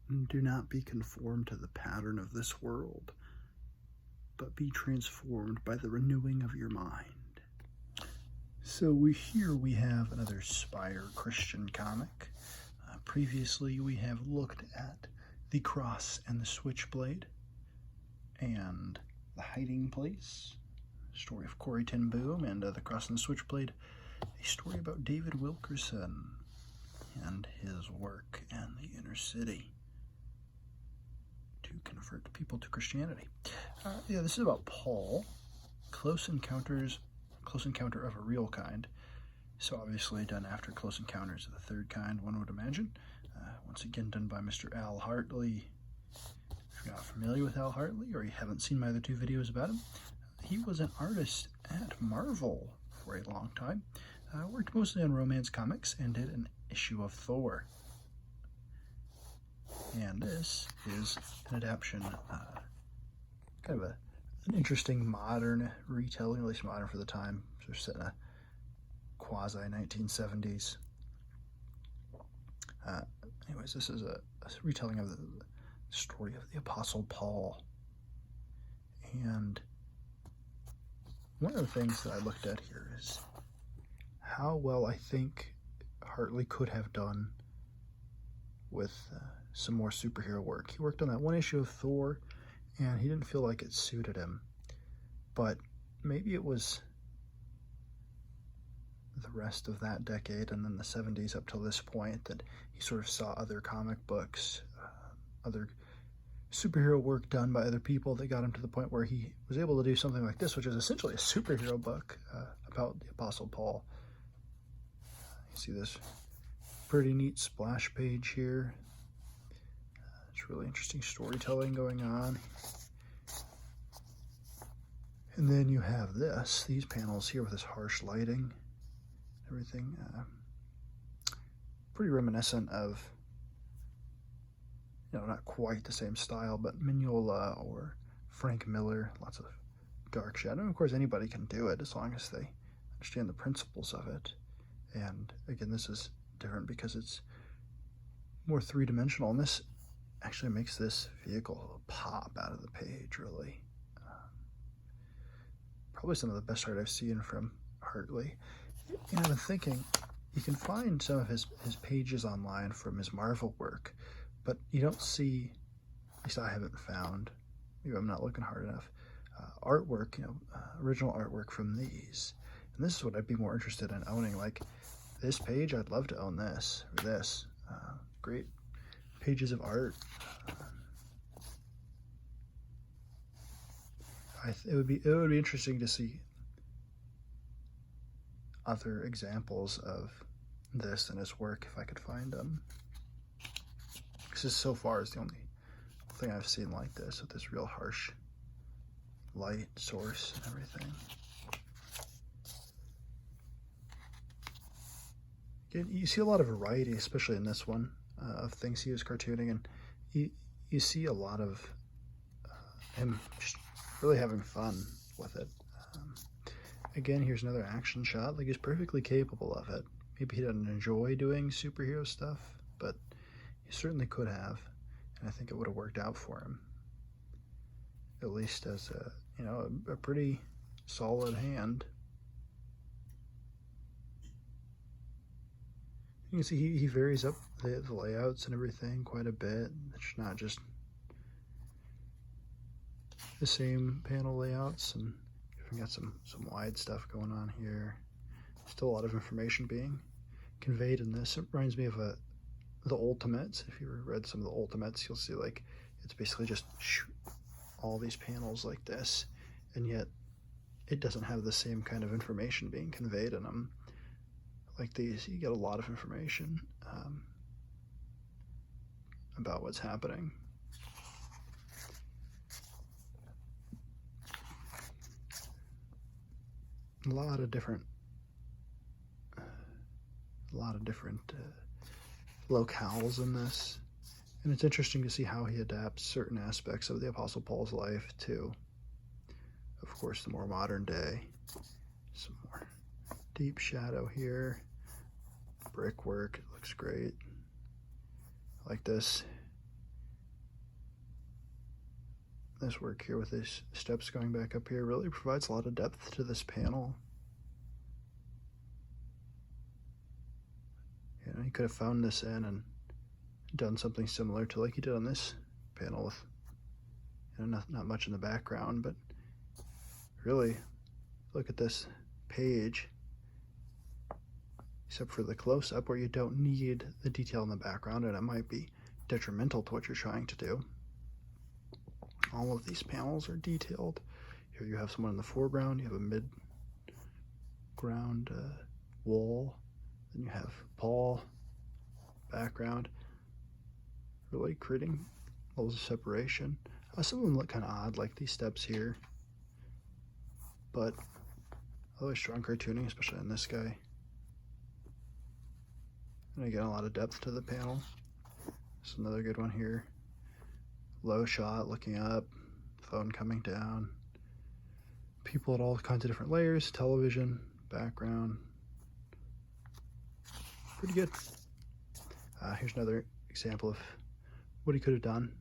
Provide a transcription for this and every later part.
Do not be conformed to the pattern of this world, but be transformed by the renewing of your mind. So here we have another Spire Christian Comic. Previously we have looked at the Cross and the Switchblade and the Hiding Place, story of Corrie ten Boom, and the Cross and the Switchblade, a story about David Wilkerson and his work in the inner city to convert people to Christianity. This is about Paul, Close Encounter of a Real Kind. So obviously done after Close Encounters of the Third Kind, one would imagine. Once again done by Mr. Al Hartley. If you're not familiar with Al Hartley, or you haven't seen my other two videos about him, he was an artist at Marvel for a long time. Worked mostly on romance comics and did an issue of Thor. And this is an adaptation, kind of an interesting modern retelling, at least modern for the time, sort of set in a quasi-1970s. Anyways, this is a retelling of the story of the Apostle Paul. And one of the things that I looked at here is how well I think Hartley could have done with some more superhero work. He worked on that one issue of Thor, and he didn't feel like it suited him. But maybe it was the rest of that decade and then the 70s up till this point that he sort of saw other comic books, other superhero work done by other people that got him to the point where he was able to do something like this, which is essentially a superhero book about the Apostle Paul. You see this pretty neat splash page here. It's really interesting storytelling going on. And then you have these panels here with this harsh lighting, everything. Pretty reminiscent of, not quite the same style, but Mignola or Frank Miller, lots of dark shadow. And of course, anybody can do it as long as they understand the principles of it. And again, this is different because it's more three-dimensional, and this actually makes this vehicle pop out of the page, really. Probably some of the best art I've seen from Hartley. And I've been thinking, you can find some of his pages online from his Marvel work, but you don't see, at least I haven't found, maybe I'm not looking hard enough, artwork, original artwork from these. And this is what I'd be more interested in owning. Like this page, I'd love to own this, or this. Great pages of art. It would be interesting to see other examples of this in his work if I could find them. This so far is the only thing I've seen like this, with this real harsh light source and everything. Again, you see a lot of variety, especially in this one, of things he was cartooning, and you see a lot of him just really having fun with it. Again, here's another action shot. Like, he's perfectly capable of it. Maybe he doesn't enjoy doing superhero stuff, but he certainly could have, and I think it would have worked out for him. At least as a pretty solid hand. You can see he varies up the layouts and everything quite a bit. It's not just the same panel layouts, and we got some wide stuff going on here. Still a lot of information being conveyed in this. It reminds me of the Ultimates. If you ever read some of the Ultimates, you'll see like it's basically just all these panels like this, and yet it doesn't have the same kind of information being conveyed in them. Like these, you get a lot of information about what's happening. A lot of different locales in this, and it's interesting to see how he adapts certain aspects of the Apostle Paul's life to, of course, the more modern day. Some more deep shadow here, brickwork, it looks great. I like this. this work here with these steps going back up here really provides a lot of depth to this panel. You know, he could have found this in and done something similar to like he did on this panel with, you know, not much in the background, but really look at this page, except for the close-up where you don't need the detail in the background and it might be detrimental to what you're trying to do. All of these panels are detailed. Here you have someone in the foreground, you have a mid-ground wall, then you have Paul, background, really creating levels of separation. Some of them look kind of odd, like these steps here, but otherwise strong cartooning, especially on this guy. And again, a lot of depth to the panel. This is another good one here. Low shot, looking up, phone coming down. People at all kinds of different layers, television, background. Pretty good. Here's another example of what he could have done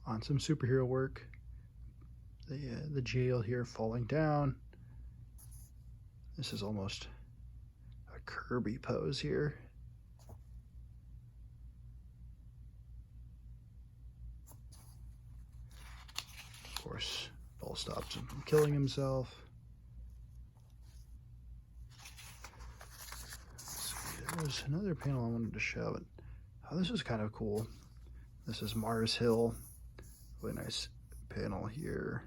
on some superhero work. The jail here falling down. This is almost a Kirby pose here. Of course, Paul stops him from killing himself. There's another panel I wanted to show. This is kind of cool. This is Mars Hill. Really nice panel here.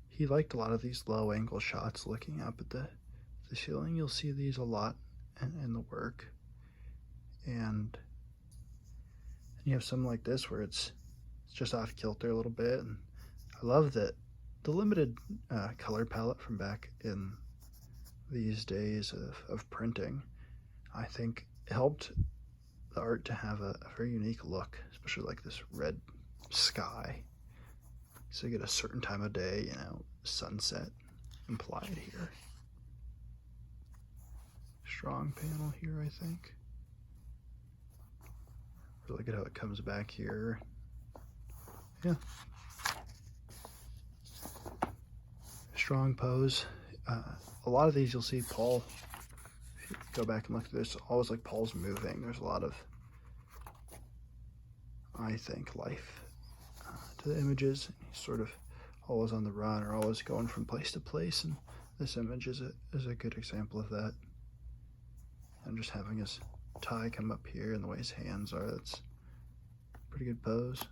He liked a lot of these low angle shots looking up at the ceiling. You'll see these a lot in the work. And you have some like this where it's just off kilter a little bit. And I love that the limited color palette from back in these days of printing, I think helped the art to have a very unique look, especially like this red sky. So you get a certain time of day, you know, sunset implied here. Strong panel here, I think. Really good how it comes back here. Yeah. Strong pose. A lot of these you'll see Paul, if you go back and look at this, always like Paul's moving. There's a lot of, I think, life to the images. He's sort of always on the run or always going from place to place, and this image is a good example of that. And just having his tie come up here and the way his hands are, that's a pretty good pose.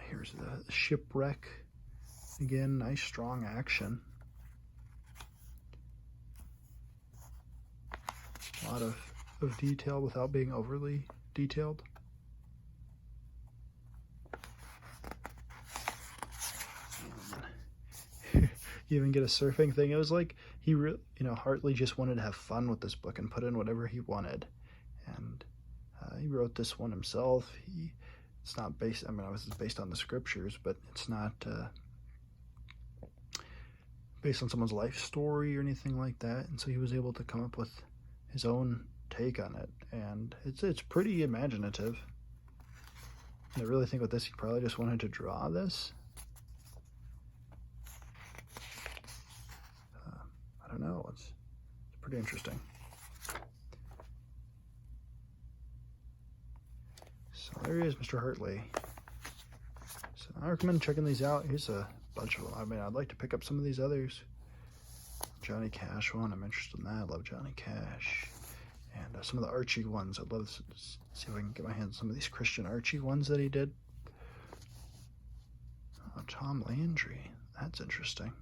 Here's the shipwreck. Again, nice strong action. A lot of detail without being overly detailed. You even get a surfing thing. It was like Hartley just wanted to have fun with this book and put in whatever he wanted. And he wrote this one himself. It's not based, I mean, obviously it's based on the scriptures, but it's not based on someone's life story or anything like that. And so he was able to come up with his own take on it. And it's pretty imaginative. And I really think with this, he probably just wanted to draw this. I don't know, it's pretty interesting. So there he is, Mr. Hartley. So I recommend checking these out. Here's a bunch of them. I mean, I'd like to pick up some of these others. Johnny Cash one, I'm interested in that. I love Johnny Cash. And some of the Archie ones. I'd love to see if I can get my hands on some of these Christian Archie ones that he did. Oh, Tom Landry. That's interesting.